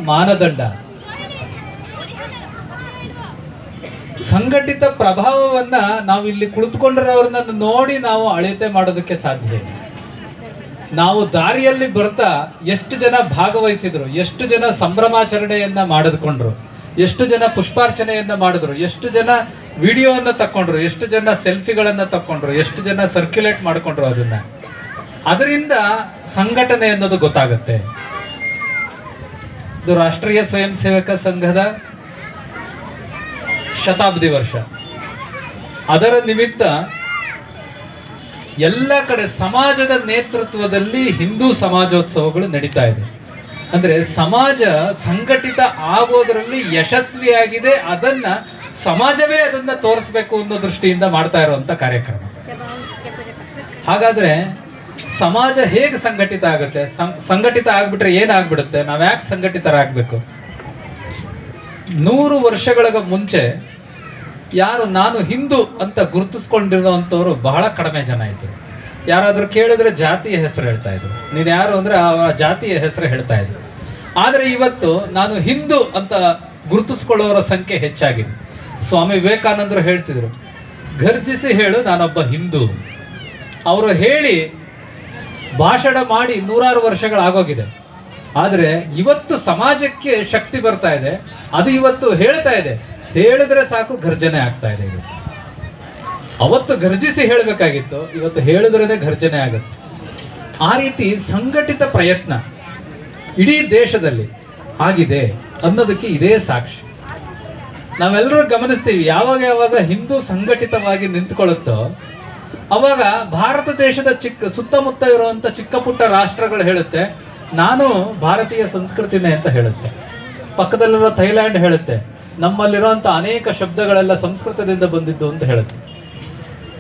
ಮಾನದಂಡ. ಸಂಘಟಿತ ಪ್ರಭಾವವನ್ನ ನಾವು ಇಲ್ಲಿ ಕುಳಿತುಕೊಂಡಿರೋರನ್ನ ನೋಡಿ ನಾವು ಅಳತೆ ಮಾಡೋದಕ್ಕೆ ಸಾಧ್ಯ. ನಾವು ದಾರಿಯಲ್ಲಿ ಬರ್ತಾ ಎಷ್ಟು ಜನ ಭಾಗವಹಿಸಿದ್ರು, ಎಷ್ಟು ಜನ ಸಂಭ್ರಮಾಚರಣೆಯನ್ನ ಮಾಡಿದ್ಕೊಂಡ್ರು, ಎಷ್ಟು ಜನ ಪುಷ್ಪಾರ್ಚನೆಯನ್ನ ಮಾಡಿದ್ರು, ಎಷ್ಟು ಜನ ವಿಡಿಯೋವನ್ನ ತಕೊಂಡ್ರು, ಎಷ್ಟು ಜನ ಸೆಲ್ಫಿಗಳನ್ನ ತಕೊಂಡ್ರು, ಎಷ್ಟು ಜನ ಸರ್ಕ್ಯುಲೇಟ್ ಮಾಡ್ಕೊಂಡ್ರು. ಅದರಿಂದ ಸಂಘಟನೆ ಅನ್ನೋದು ಗೊತ್ತಾಗುತ್ತೆ. ಇದು ರಾಷ್ಟ್ರೀಯ ಸ್ವಯಂ ಸೇವಕ ಸಂಘದ ಶತಾಬ್ದಿ ವರ್ಷ. ಅದರ ನಿಮಿತ್ತ ಎಲ್ಲ ಕಡೆ ಸಮಾಜದ ನೇತೃತ್ವದಲ್ಲಿ ಹಿಂದೂ ಸಮಾಜೋತ್ಸವಗಳು ನಡೀತಾ ಇದೆ. ಅಂದ್ರೆ ಸಮಾಜ ಸಂಘಟಿತ ಆಗೋದರಲ್ಲಿ ಯಶಸ್ವಿಯಾಗಿದೆ. ಅದನ್ನ ಸಮಾಜವೇ ಅದನ್ನ ತೋರಿಸ್ಬೇಕು ಅನ್ನೋ ದೃಷ್ಟಿಯಿಂದ ಮಾಡ್ತಾ ಇರುವಂತ ಕಾರ್ಯಕ್ರಮ. ಹಾಗಾದ್ರೆ ಸಮಾಜ ಹೇಗೆ ಸಂಘಟಿತ ಆಗುತ್ತೆ? ಸಂಘಟಿತ ಆಗ್ಬಿಟ್ರೆ ಏನಾಗ್ಬಿಡುತ್ತೆ? ನಾವ್ ಯಾಕೆ ಸಂಘಟಿತರಾಗಬೇಕು? 100 ವರ್ಷಗಳ ಮುಂಚೆ ಯಾರು ನಾನು ಹಿಂದೂ ಅಂತ ಗುರುತಿಸ್ಕೊಂಡಿರೋಂಥವ್ರು ಬಹಳ ಕಡಿಮೆ ಜನ ಇದ್ರು. ಯಾರಾದ್ರೂ ಕೇಳಿದ್ರೆ ಜಾತಿಯ ಹೆಸರು ಹೇಳ್ತಾ ಇದ್ರು. ನೀನು ಯಾರು ಅಂದ್ರೆ ಆ ಜಾತಿಯ ಹೆಸರು ಹೇಳ್ತಾ ಇದ್ರು. ಆದ್ರೆ ಇವತ್ತು ನಾನು ಹಿಂದೂ ಅಂತ ಗುರುತಿಸ್ಕೊಳ್ಳೋರ ಸಂಖ್ಯೆ ಹೆಚ್ಚಾಗಿದೆ. ಸ್ವಾಮಿ ವಿವೇಕಾನಂದರು ಹೇಳ್ತಿದ್ರು, ಗರ್ಜಿಸಿ ಹೇಳು ನಾನೊಬ್ಬ ಹಿಂದೂ. ಅವರು ಹೇಳಿ ಭಾಷಣ ಮಾಡಿ 100 ವರ್ಷಗಳಾಗೋಗಿದೆ. ಆದ್ರೆ ಇವತ್ತು ಸಮಾಜಕ್ಕೆ ಶಕ್ತಿ ಬರ್ತಾ ಇದೆ. ಅದು ಇವತ್ತು ಹೇಳ್ತಾ ಇದೆ. ಹೇಳಿದ್ರೆ ಸಾಕು ಘರ್ಜನೆ ಆಗ್ತಾ ಇದೆ. ಅವತ್ತು ಗರ್ಜಿಸಿ ಹೇಳಬೇಕಾಗಿತ್ತು, ಇವತ್ತು ಹೇಳಿದ್ರೇನೆ ಘರ್ಜನೆ ಆಗುತ್ತೆ. ಆ ರೀತಿ ಸಂಘಟಿತ ಪ್ರಯತ್ನ ಇಡೀ ದೇಶದಲ್ಲಿ ಆಗಿದೆ ಅನ್ನೋದಕ್ಕೆ ಇದೇ ಸಾಕ್ಷಿ. ನಾವೆಲ್ಲರೂ ಗಮನಿಸ್ತೀವಿ, ಯಾವಾಗ ಹಿಂದೂ ಸಂಘಟಿತವಾಗಿ ನಿಂತ್ಕೊಳ್ಳುತ್ತೋ ಅವಾಗ ಭಾರತ ದೇಶದ ಸುತ್ತಮುತ್ತ ಇರುವಂತ ಚಿಕ್ಕ ಪುಟ್ಟ ರಾಷ್ಟ್ರಗಳು ಹೇಳುತ್ತೆ ನಾನು ಭಾರತೀಯ ಸಂಸ್ಕೃತಿನೇ ಅಂತ ಹೇಳುತ್ತೆ. ಪಕ್ಕದಲ್ಲಿರೋ ಥೈಲ್ಯಾಂಡ್ ಹೇಳುತ್ತೆ ನಮ್ಮಲ್ಲಿರುವಂತ ಅನೇಕ ಶಬ್ದಗಳೆಲ್ಲ ಸಂಸ್ಕೃತದಿಂದ ಬಂದಿದ್ದು ಅಂತ ಹೇಳುತ್ತೆ.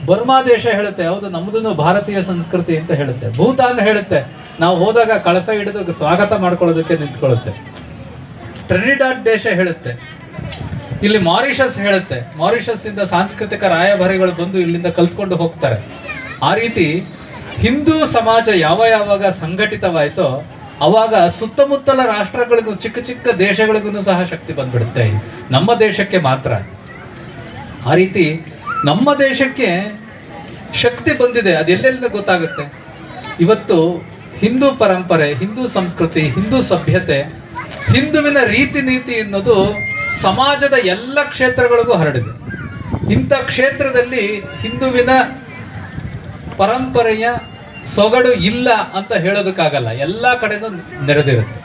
ಬರ್ಮಾ ದೇಶ ಹೇಳುತ್ತೆ ಹೌದು ನಮ್ದು ಭಾರತೀಯ ಸಂಸ್ಕೃತಿ ಅಂತ ಹೇಳುತ್ತೆ. ಭೂತಾನ್ ಹೇಳುತ್ತೆ ನಾವು ಹೋದಾಗ ಕಳಸ ಹಿಡಿದು ಸ್ವಾಗತ ಮಾಡ್ಕೊಳ್ಳೋದಕ್ಕೆ ನಿಂತ್ಕೊಳ್ಳುತ್ತೆ. ಟ್ರಿನಿಡಾಡ್ ದೇಶ ಹೇಳುತ್ತೆ. ಇಲ್ಲಿ ಮಾರಿಷಸ್ ಹೇಳುತ್ತೆ ಮಾರಿಷಸ್ ಇಂದ ಸಾಂಸ್ಕೃತಿಕ ರಾಯಭಾರಿಗಳು ಬಂದು ಇಲ್ಲಿಂದ ಕಲ್ತ್ಕೊಂಡು ಹೋಗ್ತಾರೆ. ಆ ರೀತಿ ಹಿಂದೂ ಸಮಾಜ ಯಾವಾಗ ಸಂಘಟಿತವಾಯ್ತೋ ಅವಾಗ ಸುತ್ತಮುತ್ತಲ ರಾಷ್ಟ್ರಗಳಿಗೂ ಚಿಕ್ಕ ಚಿಕ್ಕ ದೇಶಗಳಿಗೂ ಸಹ ಶಕ್ತಿ ಬಂದ್ಬಿಡುತ್ತೆ. ನಮ್ಮ ದೇಶಕ್ಕೆ ಮಾತ್ರ ಆ ರೀತಿ ನಮ್ಮ ದೇಶಕ್ಕೆ ಶಕ್ತಿ ಬಂದಿದೆ. ಅದೆಲ್ಲೆಲ್ಲ ಗೊತ್ತಾಗುತ್ತೆ. ಇವತ್ತು ಹಿಂದೂ ಪರಂಪರೆ, ಹಿಂದೂ ಸಂಸ್ಕೃತಿ, ಹಿಂದೂ ಸಭ್ಯತೆ, ಹಿಂದುವಿನ ರೀತಿ ನೀತಿ ಅನ್ನೋದು ಸಮಾಜದ ಎಲ್ಲ ಕ್ಷೇತ್ರಗಳಿಗೂ ಹರಡಿದೆ. ಇಂಥ ಕ್ಷೇತ್ರದಲ್ಲಿ ಹಿಂದುವಿನ ಪರಂಪರೆಯ ಸೊಗಡು ಇಲ್ಲ ಅಂತ ಹೇಳೋದಕ್ಕಾಗಲ್ಲ. ಎಲ್ಲ ಕಡೆನೂ ನೆರೆದಿರುತ್ತೆ.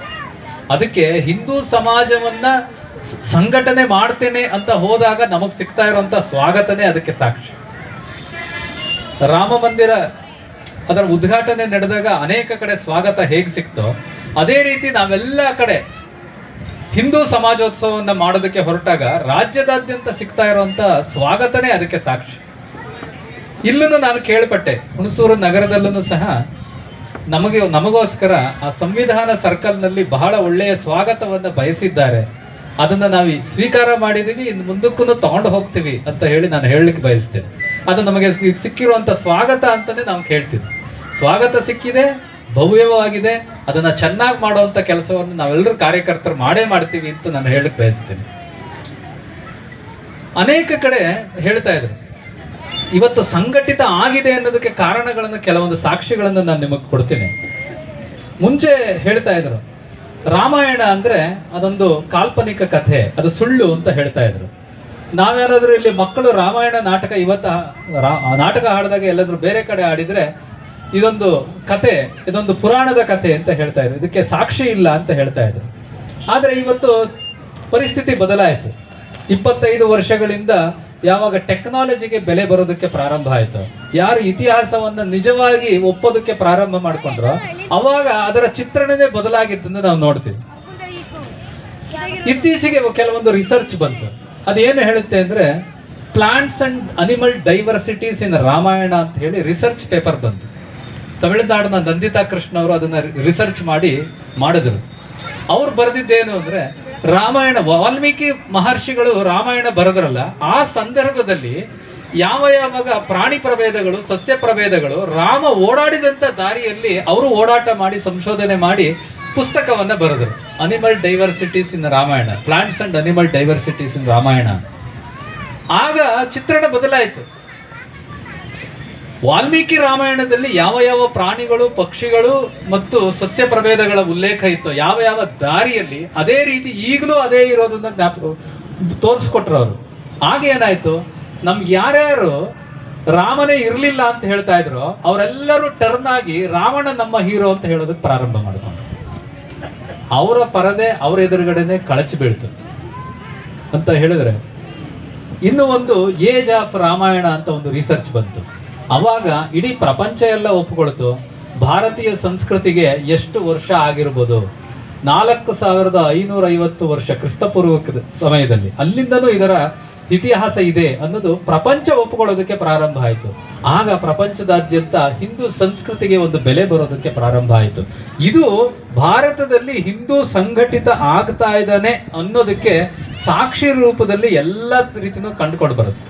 ಅದಕ್ಕೆ ಹಿಂದೂ ಸಮಾಜವನ್ನ ಸಂಘಟನೆ ಮಾಡ್ತೇನೆ ಅಂತ ಹೋದಾಗ ನಮಗ್ ಸಿಗ್ತಾ ಇರುವಂತ ಸ್ವಾಗತನೇ ಅದಕ್ಕೆ ಸಾಕ್ಷಿ. ರಾಮ ಮಂದಿರ ಅದರ ಉದ್ಘಾಟನೆ ನಡೆದಾಗ ಅನೇಕ ಕಡೆ ಸ್ವಾಗತ ಹೇಗೆ ಸಿಕ್ತೋ ಅದೇ ರೀತಿ ನಾವೆಲ್ಲ ಕಡೆ ಹಿಂದೂ ಸಮಾಜೋತ್ಸವವನ್ನ ಮಾಡೋದಕ್ಕೆ ಹೊರಟಾಗ ರಾಜ್ಯದಾದ್ಯಂತ ಸಿಗ್ತಾ ಇರುವಂತ ಸ್ವಾಗತನೇ ಅದಕ್ಕೆ ಸಾಕ್ಷಿ. ಇಲ್ಲೂ ನಾನು ಕೇಳ್ಪಟ್ಟೆ, ಹುಣಸೂರು ನಗರದಲ್ಲೂ ಸಹ ನಮಗೋಸ್ಕರ ಆ ಸಂವಿಧಾನ ಸರ್ಕಲ್ನಲ್ಲಿ ಬಹಳ ಒಳ್ಳೆಯ ಸ್ವಾಗತವನ್ನ ಬಯಸಿದ್ದಾರೆ. ಅದನ್ನ ನಾವು ಸ್ವೀಕಾರ ಮಾಡಿದೀವಿ, ಇನ್ನು ಮುಂದಕ್ಕೂ ತಗೊಂಡು ಹೋಗ್ತೀವಿ ಅಂತ ಹೇಳಿ ನಾನು ಹೇಳಲಿಕ್ಕೆ ಬಯಸ್ತೇನೆ. ಅದು ನಮಗೆ ಸಿಕ್ಕಿರುವಂತ ಸ್ವಾಗತ ಅಂತಾನೆ ನಾವು ಕೇಳ್ತೀವಿ. ಸ್ವಾಗತ ಸಿಕ್ಕಿದೆ, ಭವ್ಯವಾಗಿದೆ. ಅದನ್ನ ಚೆನ್ನಾಗಿ ಮಾಡುವಂತ ಕೆಲಸವನ್ನು ನಾವೆಲ್ಲರೂ ಕಾರ್ಯಕರ್ತರು ಮಾಡೇ ಮಾಡ್ತೀವಿ ಅಂತ ನಾನು ಹೇಳಲಿಕ್ಕೆ ಬಯಸ್ತೇನೆ. ಅನೇಕ ಕಡೆ ಹೇಳ್ತಾ ಇದ್ರು ಇವತ್ತು ಸಂಘಟಿತ ಆಗಿದೆ ಅನ್ನೋದಕ್ಕೆ ಕಾರಣಗಳನ್ನು, ಕೆಲವೊಂದು ಸಾಕ್ಷಿಗಳನ್ನು ನಾನು ನಿಮಗೆ ಕೊಡ್ತೀನಿ. ಮುಂಚೆ ಹೇಳ್ತಾ ಇದ್ರು ರಾಮಾಯಣ ಅಂದ್ರೆ ಅದೊಂದು ಕಾಲ್ಪನಿಕ ಕಥೆ, ಅದು ಸುಳ್ಳು ಅಂತ ಹೇಳ್ತಾ ಇದ್ರು. ನಾವೇನಾದ್ರೂ ಇಲ್ಲಿ ಮಕ್ಕಳು ರಾಮಾಯಣ ನಾಟಕ ನಾಟಕ ಹಾಡಿದಾಗ ಎಲ್ಲಾದ್ರೂ ಬೇರೆ ಕಡೆ ಆಡಿದ್ರೆ ಇದೊಂದು ಕತೆ, ಇದೊಂದು ಪುರಾಣದ ಕತೆ ಅಂತ ಹೇಳ್ತಾ ಇದ್ರು. ಇದಕ್ಕೆ ಸಾಕ್ಷಿ ಇಲ್ಲ ಅಂತ ಹೇಳ್ತಾ ಇದ್ರು. ಆದ್ರೆ ಇವತ್ತು ಪರಿಸ್ಥಿತಿ ಬದಲಾಯಿತು. 25 ವರ್ಷಗಳಿಂದ ಯಾವಾಗ ಟೆಕ್ನಾಲಜಿಗೆ ಬೆಲೆ ಬರೋದಕ್ಕೆ ಪ್ರಾರಂಭ ಆಯ್ತು, ಯಾರು ಇತಿಹಾಸವನ್ನ ನಿಜವಾಗಿ ಒಪ್ಪೋದಕ್ಕೆ ಪ್ರಾರಂಭ ಮಾಡ್ಕೊಂಡ್ರೋ ಅವಾಗ ಅದರ ಚಿತ್ರಣನೇ ಬದಲಾಗಿದ್ದನ್ನು ನಾವು ನೋಡ್ತೀವಿ. ಇತ್ತೀಚೆಗೆ ಕೆಲವೊಂದು ರಿಸರ್ಚ್ ಬಂತು. ಅದೇನು ಹೇಳುತ್ತೆ ಅಂದ್ರೆ plants and animal diversities in Ramayana ಅಂತ ಹೇಳಿ ರಿಸರ್ಚ್ ಪೇಪರ್ ಬಂತು. ತಮಿಳುನಾಡಿನ ನಂದಿತಾ ಕೃಷ್ಣ ಅವರು ಅದನ್ನ ರಿಸರ್ಚ್ ಮಾಡಿದ್ರು. ಅವ್ರು ಬರೆದಿದ್ದೇನು ಅಂದ್ರೆ ರಾಮಾಯಣ, ವಾಲ್ಮೀಕಿ ಮಹರ್ಷಿಗಳು ರಾಮಾಯಣ ಬರೆದ್ರಲ್ಲ, ಆ ಸಂದರ್ಭದಲ್ಲಿ ಯಾವಾಗ ಪ್ರಾಣಿ ಪ್ರಭೇದಗಳು, ಸಸ್ಯ ಪ್ರಭೇದಗಳು ರಾಮ ಓಡಾಡಿದಂತ ದಾರಿಯಲ್ಲಿ ಅವರು ಓಡಾಟ ಮಾಡಿ ಸಂಶೋಧನೆ ಮಾಡಿ ಪುಸ್ತಕವನ್ನ ಬರೆದರು, animal diversities in Ramayana, plants and animal diversities in Ramayana. ಆಗ ಚಿತ್ರಣ ಬದಲಾಯಿತು. ವಾಲ್ಮೀಕಿ ರಾಮಾಯಣದಲ್ಲಿ ಯಾವ ಯಾವ ಪ್ರಾಣಿಗಳು, ಪಕ್ಷಿಗಳು ಮತ್ತು ಸಸ್ಯ ಪ್ರಭೇದಗಳ ಉಲ್ಲೇಖ ಇತ್ತು, ಯಾವ ಯಾವ ದಾರಿಯಲ್ಲಿ, ಅದೇ ರೀತಿ ಈಗಲೂ ಅದೇ ಇರೋದನ್ನ ತೋರಿಸ್ಕೊಟ್ರು ಅವರು. ಆಗ ಏನಾಯ್ತು, ನಮ್ಗೆ ಯಾರ್ಯಾರು ರಾಮನೇ ಇರಲಿಲ್ಲ ಅಂತ ಹೇಳ್ತಾ ಇದ್ರು ಅವರೆಲ್ಲರೂ ಟರ್ನ್ ಆಗಿ ರಾವಣ ನಮ್ಮ ಹೀರೋ ಅಂತ ಹೇಳೋದಕ್ಕೆ ಪ್ರಾರಂಭ ಮಾಡಿಕೊಂಡು ಅವರ ಪರದೆ ಅವ್ರ ಎದುರುಗಡೆನೆ ಕಳಚಿ ಬೀಳ್ತು ಅಂತ ಹೇಳಿದ್ರೆ, ಇನ್ನು ಒಂದು ಏಜ್ ಆಫ್ ರಾಮಾಯಣ ಅಂತ ಒಂದು ರಿಸರ್ಚ್ ಬಂತು. ಅವಾಗ ಇಡೀ ಪ್ರಪಂಚ ಎಲ್ಲ ಒಪ್ಪಿಕೊಳ್ತು ಭಾರತೀಯ ಸಂಸ್ಕೃತಿಗೆ ಎಷ್ಟು ವರ್ಷ ಆಗಿರ್ಬೋದು, 4550 ವರ್ಷ ಕ್ರಿಸ್ತಪೂರ್ವಕ ಸಮಯದಲ್ಲಿ, ಅಲ್ಲಿಂದನೂ ಇದರ ಇತಿಹಾಸ ಇದೆ ಅನ್ನೋದು ಪ್ರಪಂಚ ಒಪ್ಪಿಕೊಳ್ಳೋದಕ್ಕೆ ಪ್ರಾರಂಭ ಆಯಿತು. ಆಗ ಪ್ರಪಂಚದಾದ್ಯಂತ ಹಿಂದೂ ಸಂಸ್ಕೃತಿಗೆ ಒಂದು ಬೆಲೆ ಬರೋದಕ್ಕೆ ಪ್ರಾರಂಭ ಆಯಿತು. ಇದು ಭಾರತದಲ್ಲಿ ಹಿಂದೂ ಸಂಘಟಿತ ಆಗ್ತಾ ಇದ್ದಾನೆ ಅನ್ನೋದಕ್ಕೆ ಸಾಕ್ಷಿ ರೂಪದಲ್ಲಿ ಎಲ್ಲ ರೀತಿನೂ ಕಂಡುಕೊಂಡು ಬರುತ್ತೆ.